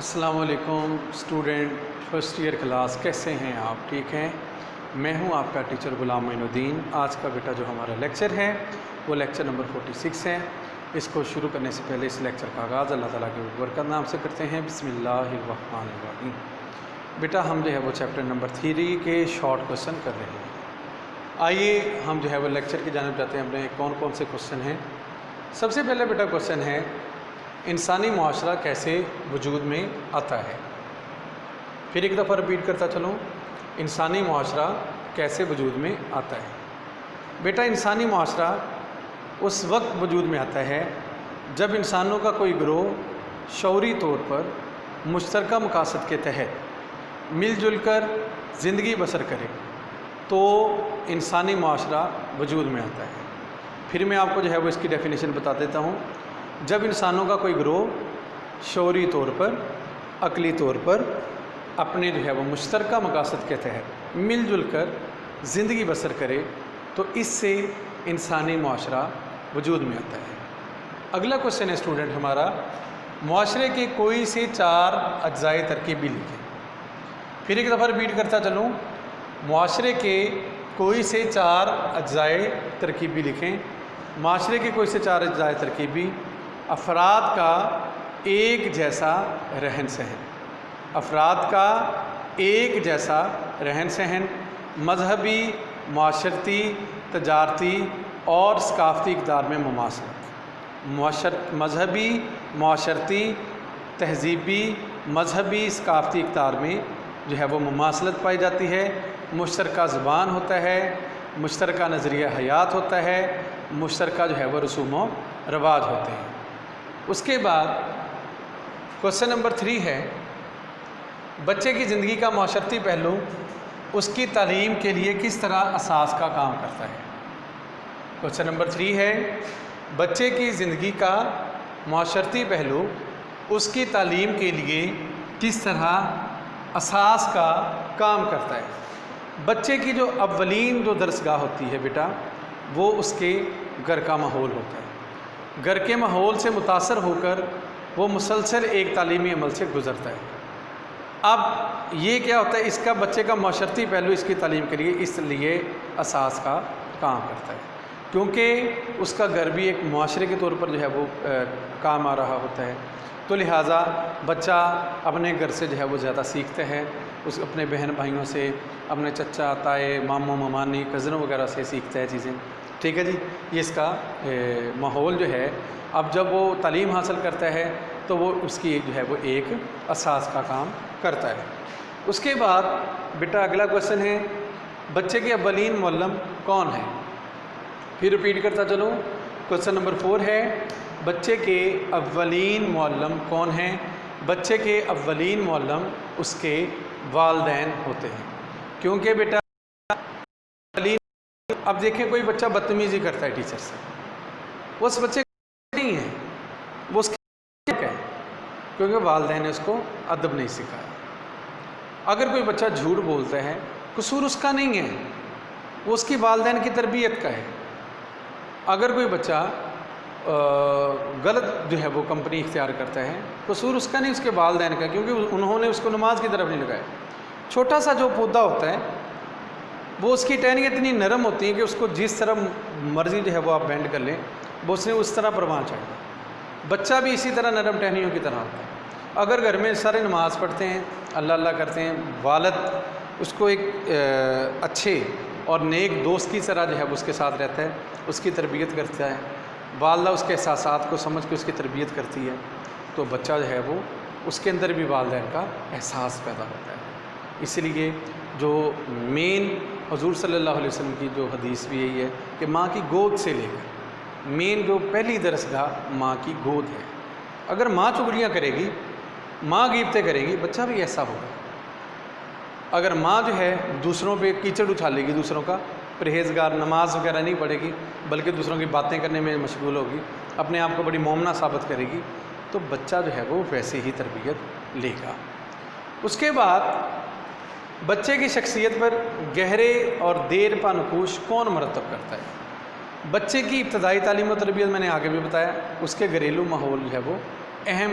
السلام علیکم student first year class, کیسے ہیں آپ؟ ٹھیک ہیں؟ میں ہوں آپ کا ٹیچر غلام معین الدین۔ آج کا بیٹا جو ہمارا لیکچر ہے وہ لیکچر نمبر 46 ہے۔ اس کو شروع کرنے سے پہلے اس لیکچر کا آغاز اللہ تعالیٰ کے برکت نام سے کرتے ہیں۔ بسم اللہ الرحمن الرحیم۔ بیٹا ہم جو ہے وہ چیپٹر نمبر 3 کے شارٹ کوسچن کر رہے ہیں۔ آئیے ہم جو ہے وہ لیکچر کی جانب جاتے ہیں۔ اپنے کون کون سے کوسچن ہیں؟ سب سے پہلے بیٹا کوسچن ہے، انسانی معاشرہ کیسے وجود میں آتا ہے؟ پھر ایک دفعہ رپیٹ کرتا چلوں، انسانی معاشرہ کیسے وجود میں آتا ہے؟ بیٹا انسانی معاشرہ اس وقت وجود میں آتا ہے جب انسانوں کا کوئی گروہ شعوری طور پر مشترکہ مقاصد کے تحت مل جل کر زندگی بسر کرے تو انسانی معاشرہ وجود میں آتا ہے۔ پھر میں آپ کو جو ہے وہ اس کی ڈیفینیشن بتا دیتا ہوں۔ جب انسانوں کا کوئی گروہ شعوری طور پر، عقلی طور پر اپنے جو ہے وہ مشترکہ مقاصد کے تحت مل جل کر زندگی بسر کرے تو اس سے انسانی معاشرہ وجود میں آتا ہے۔ اگلا کوسچن ہے اسٹوڈنٹ ہمارا، معاشرے کے کوئی سے 4 اجزائے ترکیبی لکھیں۔ پھر ایک دفعہ رپیٹ کرتا چلوں، معاشرے کے کوئی سے 4 اجزائے ترکیبی لکھیں۔ معاشرے کے کوئی سے 4 اجزائے ترکیبی: افراد کا ایک جیسا رہن سہن، افراد کا ایک جیسا رہن سہن، مذہبی، معاشرتی، تجارتی اور ثقافتی اقدار میں مماثلت، مذہبی، معاشرتی، تہذیبی، مذہبی، ثقافتی اقدار میں جو ہے وہ مماثلت پائی جاتی ہے، مشترکہ زبان ہوتا ہے، مشترکہ نظریہ حیات ہوتا ہے، مشترکہ جو ہے وہ رسوم و رواج ہوتے ہیں۔ اس کے بعد کوسچن نمبر 3 ہے، بچے کی زندگی کا معاشرتی پہلو اس کی تعلیم کے لیے کس طرح اساس کا کام کرتا ہے؟ کوسچن نمبر 3 ہے، بچے کی زندگی کا معاشرتی پہلو اس کی تعلیم کے لیے کس طرح اساس کا کام کرتا ہے؟ بچے کی جو اولین جو درسگاہ ہوتی ہے بیٹا، وہ اس کے گھر کا ماحول ہوتا ہے۔ گھر کے ماحول سے متاثر ہو کر وہ مسلسل ایک تعلیمی عمل سے گزرتا ہے۔ اب یہ کیا ہوتا ہے، اس کا بچے کا معاشرتی پہلو اس کی تعلیم کے لیے اس لیے اساس کا کام کرتا ہے کیونکہ اس کا گھر بھی ایک معاشرے کے طور پر جو ہے وہ کام آ رہا ہوتا ہے، تو لہٰذا بچہ اپنے گھر سے جو ہے وہ زیادہ سیکھتا ہے، اس اپنے بہن بھائیوں سے، اپنے چچا تائے، ماموں ممانی، کزنوں وغیرہ سے سیکھتا ہے چیزیں۔ ٹھیک ہے جی، یہ اس کا ماحول جو ہے۔ اب جب وہ تعلیم حاصل کرتا ہے تو وہ اس کی جو ہے وہ ایک اساس کا کام کرتا ہے۔ اس کے بعد بیٹا اگلا کوسچن ہے، بچے کے اولین معلم کون ہیں؟ پھر رپیٹ کرتا چلوں، کوسچن نمبر 4 ہے، بچے کے اولین معلم کون ہیں؟ بچے کے اولین معلم اس کے والدین ہوتے ہیں، کیونکہ بیٹا اب دیکھیں کوئی بچہ بدتمیزی کرتا ہے ٹیچر سے، وہ اس بچے کا نہیں ہے، وہ اس کے ہے کیونکہ والدین نے اس کو ادب نہیں سکھایا۔ اگر کوئی بچہ جھوٹ بولتا ہے، قصور اس کا نہیں ہے، وہ اس کی والدین کی تربیت کا ہے۔ اگر کوئی بچہ غلط جو ہے وہ کمپنی اختیار کرتا ہے، قصور اس کا نہیں، اس کے والدین کا، کیونکہ انہوں نے اس کو نماز کی طرف نہیں لگایا۔ چھوٹا سا جو پودا ہوتا ہے وہ اس کی ٹہنیاں اتنی نرم ہوتی ہیں کہ اس کو جس طرح مرضی جو ہے وہ آپ بینڈ کر لیں وہ اس نے اس طرح پروان چاہیے۔ بچہ بھی اسی طرح نرم ٹہنیوں کی طرح ہوتا ہے۔ اگر گھر میں سارے نماز پڑھتے ہیں، اللہ اللہ کرتے ہیں، والد اس کو ایک اچھے اور نیک دوست کی طرح جو ہے وہ اس کے ساتھ رہتا ہے، اس کی تربیت کرتا ہے، والدہ اس کے احساسات کو سمجھ کے اس کی تربیت کرتی ہے، تو بچہ جو ہے وہ اس کے اندر بھی والدین کا احساس پیدا ہوتا ہے۔ اس لیے جو مین حضور صلی اللہ علیہ وسلم کی جو حدیث بھی یہی ہے کہ ماں کی گود سے لے کر مین جو پہلی درسگاہ ماں کی گود ہے۔ اگر ماں چغلیاں کرے گی، ماں غیبتیں کرے گی، بچہ بھی ایسا ہوگا۔ اگر ماں جو ہے دوسروں پہ کیچڑ اٹھا لے گی، دوسروں کا پرہیزگار، نماز وغیرہ نہیں پڑھے گی بلکہ دوسروں کی باتیں کرنے میں مشغول ہوگی، اپنے آپ کو بڑی مومنہ ثابت کرے گی، تو بچہ جو ہے وہ ویسے ہی تربیت لے گا۔ اس کے بعد بچے کی شخصیت پر گہرے اور دیر پا نقوش کون مرتب کرتا ہے؟ بچے کی ابتدائی تعلیم و تربیت میں نے آگے بھی بتایا، اس کے گھریلو ماحول جو ہے وہ اہم